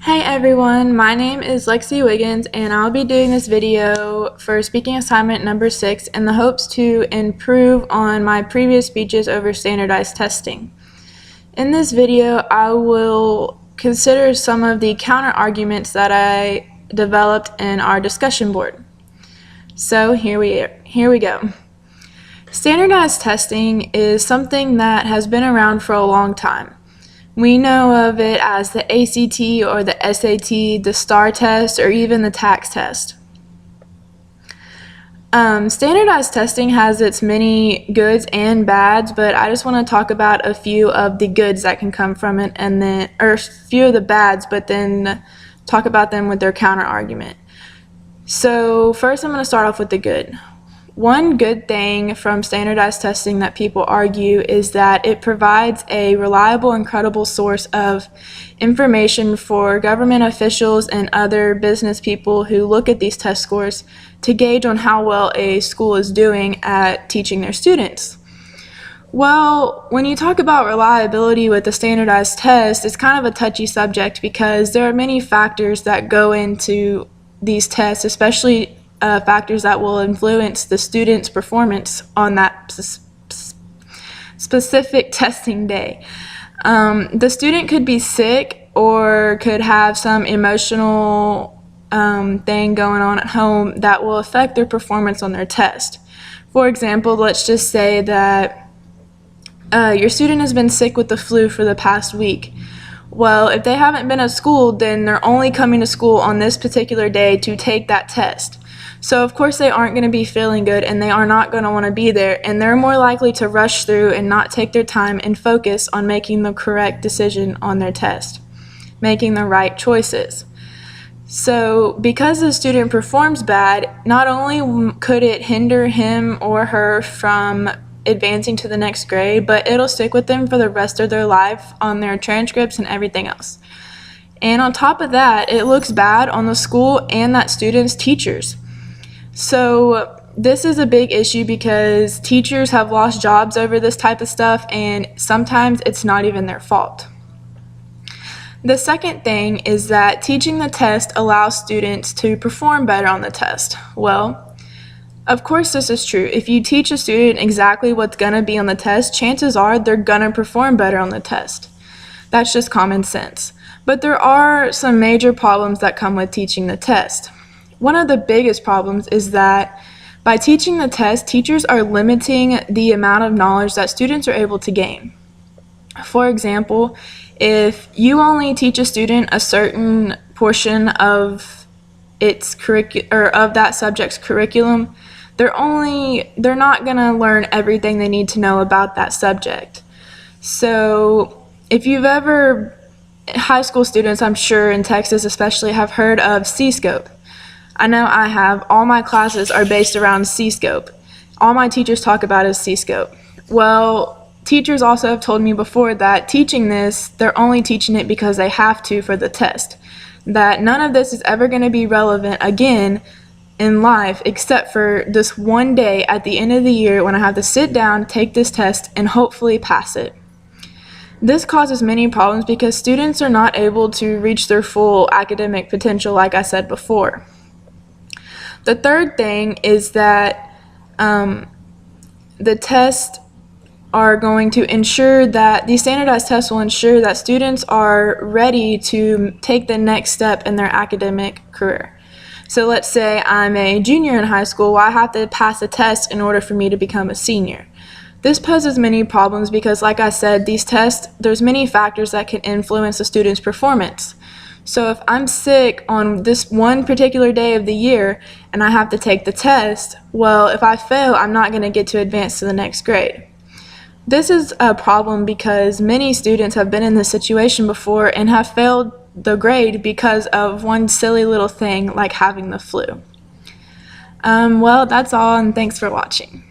Hey everyone, my name is Lexi Wiggins and I'll be doing this video for speaking assignment number 6 in the hopes to improve on my previous speeches over standardized testing. In this video, I will consider some of the counter arguments that I developed in our discussion board. So here we go. Standardized testing is something that has been around for a long time. We know of it as the ACT or the SAT, the STAR test, or even the TAKS test. Standardized testing has its many goods and bads, but I just want to talk about a few of the goods that can come from it, and then, or a few of the bads, but then talk about them with their counter argument. So first I'm going to start off with the good. One good thing from standardized testing that people argue is that it provides a reliable and credible source of information for government officials and other business people who look at these test scores to gauge on how well a school is doing at teaching their students. Well, when you talk about reliability with a standardized test, it's kind of a touchy subject because there are many factors that go into these tests, especially factors that will influence the student's performance on that specific testing day. The student could be sick or could have some emotional thing going on at home that will affect their performance on their test. For example, let's just say that your student has been sick with the flu for the past week. Well, if they haven't been at school, then they're only coming to school on this particular day to take that test. So of course they aren't going to be feeling good and they are not going to want to be there, and they're more likely to rush through and not take their time and focus on making the correct decision on their test, making the right choices. So because the student performs bad, not only could it hinder him or her from advancing to the next grade, but it'll stick with them for the rest of their life on their transcripts and everything else. And on top of that, it looks bad on the school and that student's teachers. So this is a big issue because teachers have lost jobs over this type of stuff, and sometimes it's not even their fault. The second thing is that teaching the test allows students to perform better on the test. Well, of course this is true. If you teach a student exactly what's going to be on the test, chances are they're going to perform better on the test. That's just common sense. But there are some major problems that come with teaching the test. One of the biggest problems is that by teaching the test, teachers are limiting the amount of knowledge that students are able to gain. For example, if you only teach a student a certain portion of its of that subject's curriculum, they're not going to learn everything they need to know about that subject. So if you've ever, high school students, I'm sure in Texas especially, have heard of C-Scope. I know I have. All my classes are based around C-Scope. All my teachers talk about is C-Scope. Well, teachers also have told me before that teaching this, they're only teaching it because they have to for the test. That none of this is ever going to be relevant again in life except for this one day at the end of the year when I have to sit down, take this test, and hopefully pass it. This causes many problems because students are not able to reach their full academic potential, like I said before. The third thing is that the tests are going to ensure that these standardized tests will ensure that students are ready to take the next step in their academic career. So let's say I'm a junior in high school. Well, I have to pass a test in order for me to become a senior. This poses many problems because, like I said, these tests, there's many factors that can influence a student's performance. So if I'm sick on this one particular day of the year and I have to take the test, well, if I fail, I'm not going to get to advance to the next grade. This is a problem because many students have been in this situation before and have failed the grade because of one silly little thing like having the flu. Well, that's all, and thanks for watching.